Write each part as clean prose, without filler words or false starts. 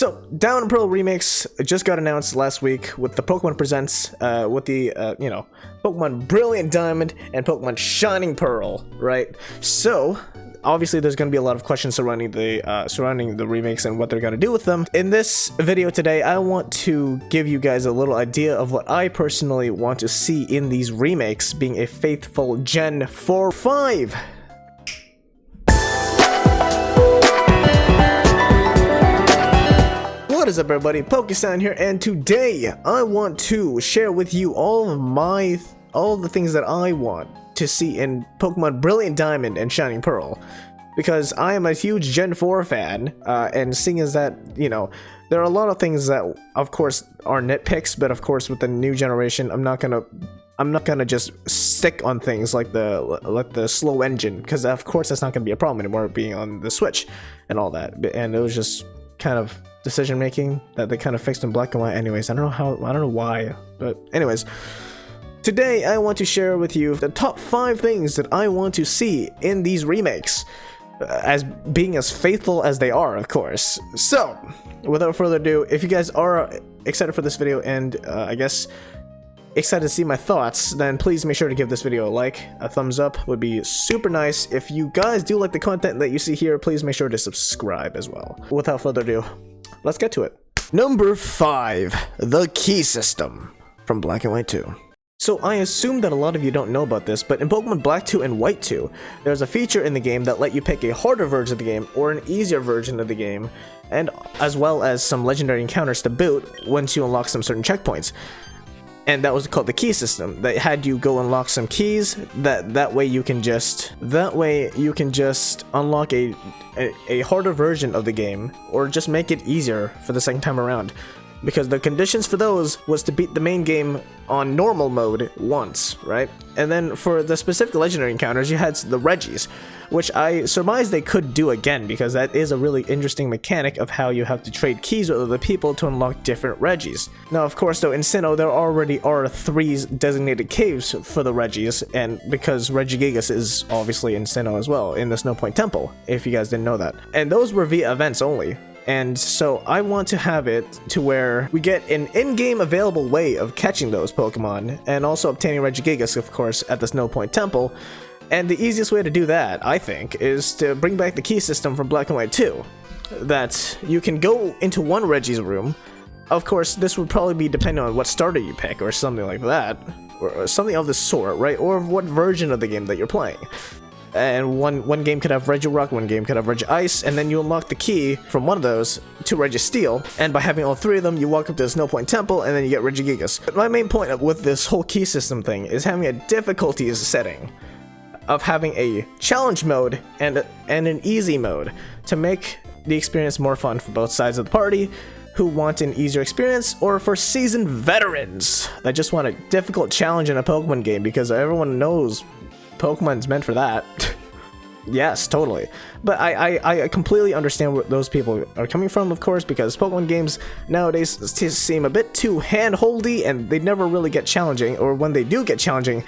So, Down and Pearl Remakes just got announced last week with the Pokemon Presents, with the, Pokemon Brilliant Diamond and Pokemon Shining Pearl, right? So, obviously there's going to be a lot of questions surrounding the remakes and what they're going to do with them. In this video today, I want to give you guys a little idea of what I personally want to see in these remakes, being a faithful Gen 4-5. What is up, everybody? Pokesan here, and today I want to share with you all the things that I want to see in Pokemon Brilliant Diamond and Shining Pearl, because I am a huge Gen 4 fan, and seeing as that, there are a lot of things that, of course, are nitpicks, but of course, with the new generation, I'm not gonna just stick on things like the slow engine, because of course that's not gonna be a problem anymore, being on the Switch and all that. And it was just kind of decision making that they kind of fixed in Black and White. Anyways, I don't know why, but anyways. Today, I want to share with you the top 5 things that I want to see in these remakes, as being as faithful as they are, of course. So, without further ado, if you guys are excited for this video and, I guess, excited to see my thoughts, then please make sure to give this video a like. A thumbs up would be super nice. If you guys do like the content that you see here, please make sure to subscribe as well. Without further ado, let's get to it. Number 5, the key system from Black and White 2. So I assume that a lot of you don't know about this, but in Pokemon Black 2 and White 2, there's a feature in the game that let you pick a harder version of the game or an easier version of the game, and as well as some legendary encounters to boot once you unlock some certain checkpoints. And that was called the key system. That had you go unlock some keys. That way you can just unlock a harder version of the game, or just make it easier for the second time around. Because the conditions for those was to beat the main game on normal mode once, right? And then for the specific legendary encounters, you had the Regis, which I surmise they could do again, because that is a really interesting mechanic of how you have to trade keys with other people to unlock different Regis. Now, of course, though, in Sinnoh, there already are 3 designated caves for the Regis, and because Regigigas is obviously in Sinnoh as well, in the Snow Point Temple, if you guys didn't know that. And those were via events only. And so I want to have it to where we get an in-game available way of catching those Pokemon, and also obtaining Regigigas, of course, at the Snow Point Temple. And the easiest way to do that, I think, is to bring back the key system from Black and White 2. That you can go into one Regi's room. Of course, this would probably be depending on what starter you pick, or something like that. Or something of the sort, right? Or what version of the game that you're playing. And one game could have Regirock, one game could have Regice, and then you unlock the key from one of those to Registeel, and by having all 3 of them, you walk up to the Snow Point Temple, and then you get Regigigas. But my main point with this whole key system thing is having a difficulties setting of having a challenge mode and an easy mode to make the experience more fun for both sides of the party who want an easier experience, or for seasoned veterans that just want a difficult challenge in a Pokemon game, because everyone knows Pokemon's meant for that. Yes, totally. But I completely understand where those people are coming from, of course, because Pokemon games nowadays seem a bit too hand-holdy, and they never really get challenging, or when they do get challenging,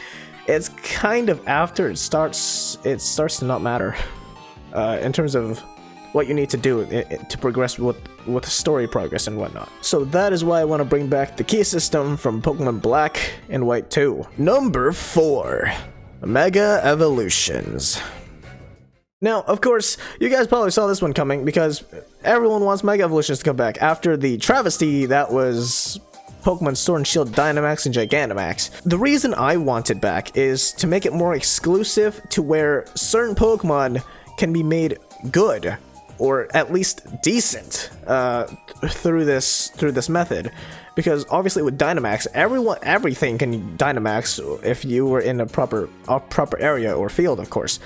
it's kind of after it starts to not matter in terms of what you need to do to progress with story progress and whatnot. So that is why I want to bring back the key system from Pokemon Black and White 2. Number 4. Mega Evolutions. Now, of course, you guys probably saw this one coming, because everyone wants Mega Evolutions to come back after the travesty that was Pokemon Sword and Shield Dynamax and Gigantamax. The reason I want it back is to make it more exclusive to where certain Pokemon can be made good, or at least decent, through this method. Because obviously with Dynamax, everything can Dynamax if you were in a proper area or field, of course.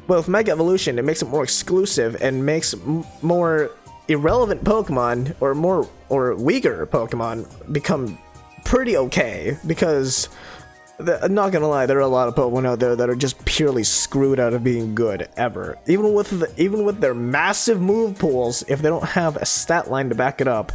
But with Mega Evolution, it makes it more exclusive and makes more irrelevant Pokemon, or weaker Pokemon, become pretty okay. Because I'm not gonna lie, there are a lot of Pokemon out there that are just purely screwed out of being good ever. Even with their massive move pools, if they don't have a stat line to back it up,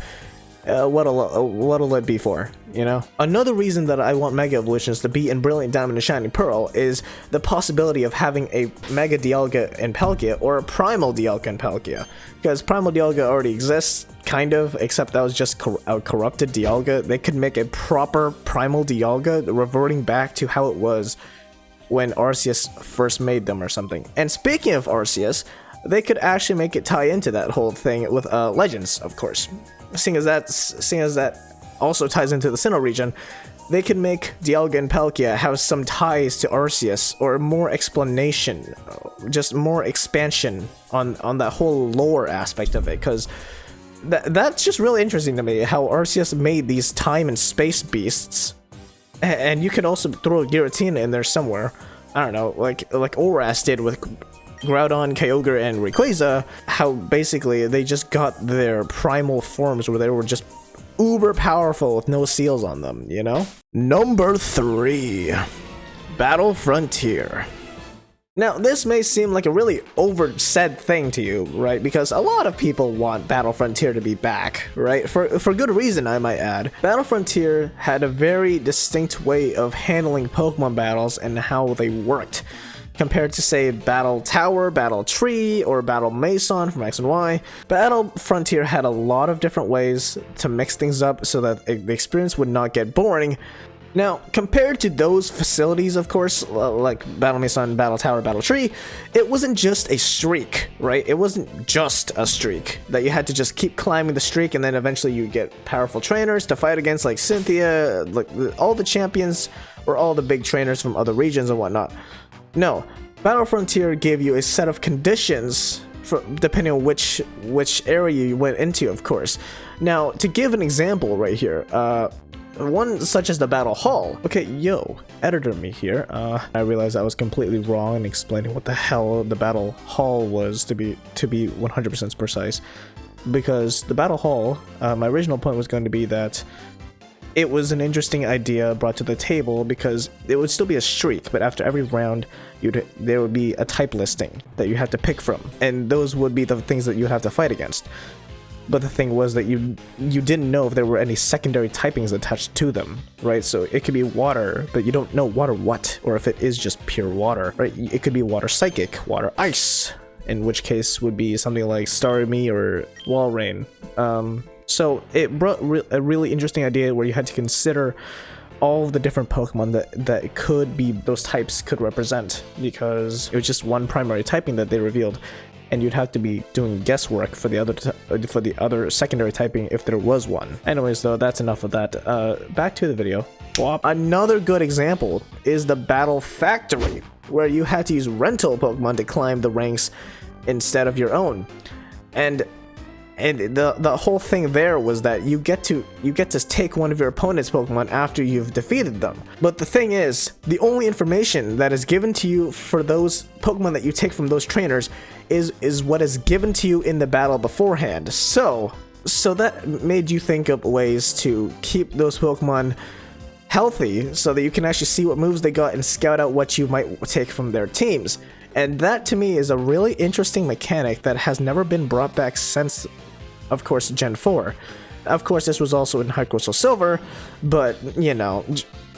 what'll it be for, you know? Another reason that I want Mega Evolutions to be in Brilliant Diamond and Shining Pearl is the possibility of having a Mega Dialga and Palkia or a Primal Dialga and Palkia. Because Primal Dialga already exists, kind of, except that was just a corrupted Dialga. They could make a proper Primal Dialga reverting back to how it was when Arceus first made them or something. And speaking of Arceus, they could actually make it tie into that whole thing with Legends, of course. Seeing as that also ties into the Sinnoh region, they could make Dialga and Palkia have some ties to Arceus, or more explanation, just more expansion on that whole lore aspect of it, because that's just really interesting to me, how Arceus made these time and space beasts, and you could also throw Giratina in there somewhere. I don't know, like Oras did with Groudon, Kyogre, and Rayquaza, how basically they just got their primal forms where they were just uber powerful with no seals on them, you know? Number 3. Battle Frontier. Now, this may seem like a really oversaid thing to you, right? Because a lot of people want Battle Frontier to be back, right? For good reason, I might add. Battle Frontier had a very distinct way of handling Pokemon battles and how they worked, compared to, say, Battle Tower, Battle Tree, or Battle Mason from X and Y. Battle Frontier had a lot of different ways to mix things up so that the experience would not get boring. Now, compared to those facilities, of course, like Battle Mason, Battle Tower, Battle Tree, it wasn't just a streak, right? It wasn't just a streak that you had to just keep climbing the streak and then eventually you get powerful trainers to fight against, like Cynthia, like all the champions or all the big trainers from other regions and whatnot. No, Battle Frontier gave you a set of conditions depending on which area you went into, of course. Now, to give an example right here, one such as the Battle Hall. Okay, yo, editor me here. I realized I was completely wrong in explaining what the hell the Battle Hall was, to be 100% precise. Because the Battle Hall, my original point was going to be that it was an interesting idea brought to the table because it would still be a streak, but after every round, there would be a type listing that you had to pick from, and those would be the things that you have to fight against. But the thing was that you didn't know if there were any secondary typings attached to them, right? So it could be water, but you don't know water what, or if it is just pure water, right? It could be water psychic, water ice, in which case would be something like Starmie or Walrein. So it brought a really interesting idea where you had to consider all of the different Pokemon that could be those types could represent, because it was just one primary typing that they revealed, and you'd have to be doing guesswork for the other secondary typing if there was one. Anyways, though, that's enough of that. Back to the video. Another good example is the Battle Factory, where you had to use rental Pokemon to climb the ranks instead of your own, and the whole thing there was that you get to take one of your opponent's Pokemon after you've defeated them. But the thing is, the only information that is given to you for those Pokemon that you take from those trainers is what is given to you in the battle beforehand. So that made you think of ways to keep those Pokemon healthy so that you can actually see what moves they got and scout out what you might take from their teams. And that, to me, is a really interesting mechanic that has never been brought back since, of course, Gen 4. Of course, this was also in High Crystal Silver, but, you know,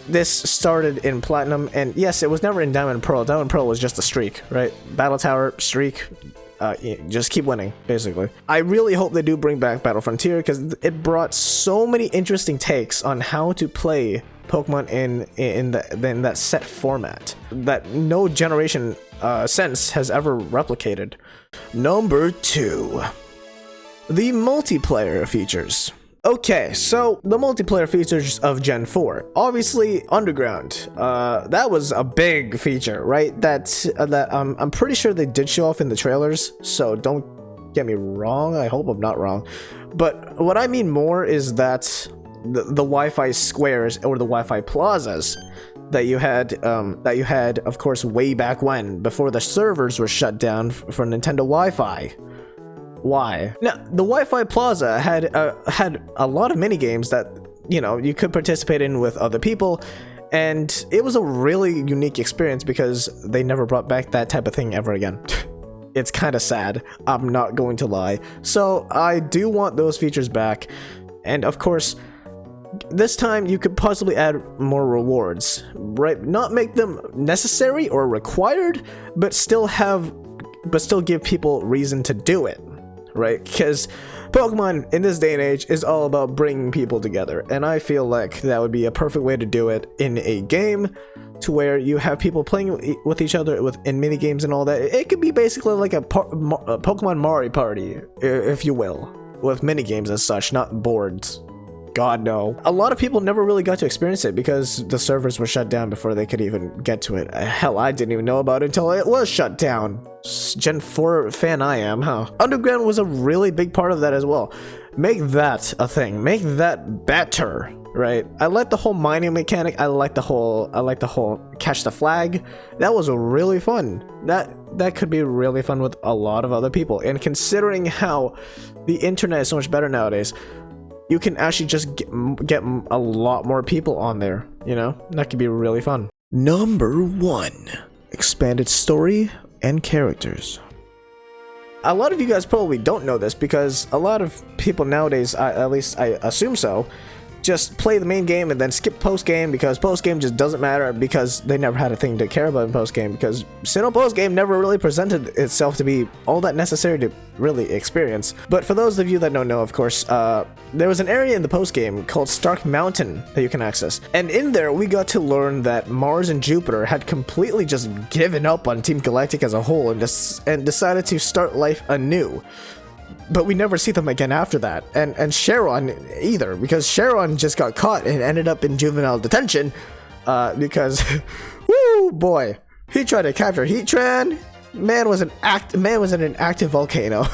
this started in Platinum, and yes, it was never in Diamond and Pearl. Diamond and Pearl was just a streak, right? Battle Tower, streak, just keep winning, basically. I really hope they do bring back Battle Frontier, because it brought so many interesting takes on how to play Pokemon in that set format that no generation since has ever replicated. Number 2. The multiplayer features. Okay, so the multiplayer features of Gen 4. Obviously, Underground. That was a big feature, right? That I'm pretty sure they did show off in the trailers, so don't get me wrong. I hope I'm not wrong. But what I mean more is that the Wi-Fi squares or the Wi-Fi plazas that you had, of course, way back when, before the servers were shut down for Nintendo Wi-Fi. Why? Now, the Wi-Fi Plaza had a lot of mini games that, you know, you could participate in with other people, and it was a really unique experience because they never brought back that type of thing ever again. It's kind of sad, I'm not going to lie. So I do want those features back, And of course, this time you could possibly add more rewards, right? Not make them necessary or required, but still give people reason to do it, right? Because Pokemon in this day and age is all about bringing people together, and I feel like that would be a perfect way to do it in a game, to where you have people playing with each other in mini games and all that. It could be basically like a Pokemon Mario Party, if you will, with mini games as such, not boards. God no. A lot of people never really got to experience it because the servers were shut down before they could even get to it. Hell, I didn't even know about it until it was shut down. Gen 4 fan I am, huh? Underground was a really big part of that as well. Make that a thing. Make that better, right? I like the whole mining mechanic. I like the whole catch the flag. That was really fun. That could be really fun with a lot of other people. And considering how the internet is so much better nowadays, you can actually just get a lot more people on there, you know? That could be really fun. Number 1. Expanded story and characters. A lot of you guys probably don't know this because a lot of people nowadays, at least I assume so, just play the main game and then skip post-game because post-game just doesn't matter because they never had a thing to care about in post-game because Sinnoh post-game never really presented itself to be all that necessary to really experience. But for those of you that don't know, of course, there was an area in the post-game called Stark Mountain that you can access. And in there, we got to learn that Mars and Jupiter had completely just given up on Team Galactic as a whole and decided to start life anew. But we never see them again after that, and Sharon either, because Sharon just got caught and ended up in juvenile detention, because, woo boy, he tried to capture Heatran. Man was in an active volcano.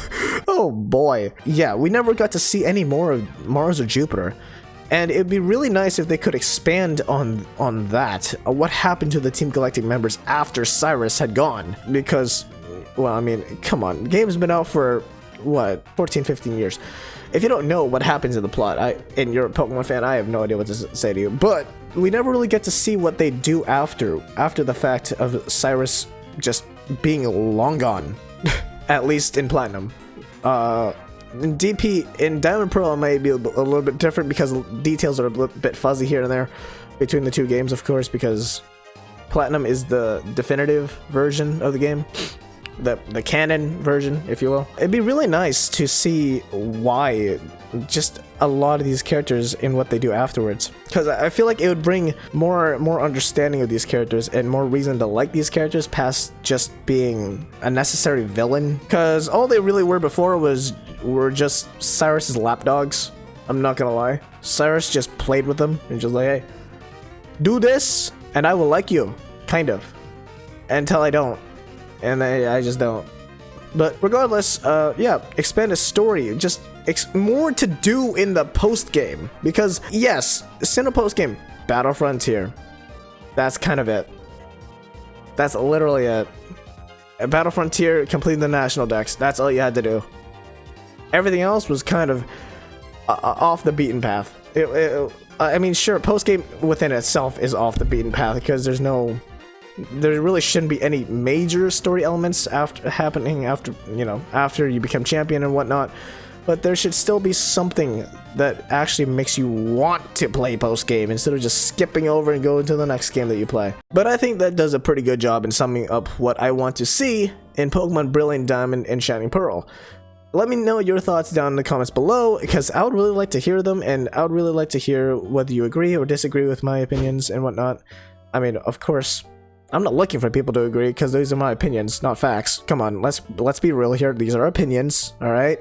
Oh boy, yeah, we never got to see any more of Mars or Jupiter, and it'd be really nice if they could expand on that. What happened to the Team Galactic members after Cyrus had gone? Because, well, I mean, come on, the game's been out for what, 14-15 years. If you don't know what happens in the plot, and you're a Pokemon fan, I have no idea what to say to you, but we never really get to see what they do after the fact of Cyrus just being long gone. At least in Platinum. In DP, in Diamond Pearl, it may be a little bit different because details are a bit fuzzy here and there between the two games, of course, because Platinum is the definitive version of the game. The canon version, if you will. It'd be really nice to see why just a lot of these characters in what they do afterwards, because I feel like it would bring more understanding of these characters and more reason to like these characters past just being a necessary villain, because all they really were before were just Cyrus's lapdogs. I'm not gonna lie, Cyrus just played with them and just like, hey, do this and I will like you, kind of, until I don't. And I just don't. But regardless, yeah, expand a story. Just more to do in the post-game. Because, yes, Sinnoh post-game, Battle Frontier. That's kind of it. That's literally it. Battle Frontier, completing the National Dex. That's all you had to do. Everything else was kind of off the beaten path. I mean, sure, post-game within itself is off the beaten path because there really shouldn't be any major story elements happening after you become champion and whatnot, but there should still be something that actually makes you want to play post game instead of just skipping over and going to the next game that you play. But I think that does a pretty good job in summing up what I want to see in Pokemon Brilliant Diamond and Shining Pearl. Let me know your thoughts down in the comments below, because I would really like to hear them, and I would really like to hear whether you agree or disagree with my opinions and whatnot. I mean, of course, I'm not looking for people to agree because these are my opinions, not facts. Come on, let's be real here. These are opinions, all right?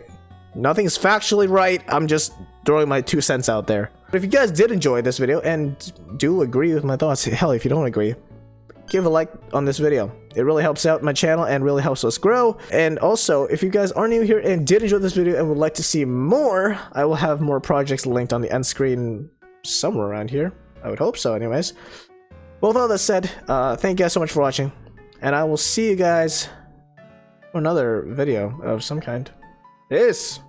Nothing's factually right. I'm just throwing my 2 cents out there. But if you guys did enjoy this video and do agree with my thoughts, hell, if you don't agree, give a like on this video. It really helps out my channel and really helps us grow. And also, if you guys are new here and did enjoy this video and would like to see more, I will have more projects linked on the end screen somewhere around here. I would hope so anyways. Well, with all that said, thank you guys so much for watching, and I will see you guys for another video of some kind. Peace!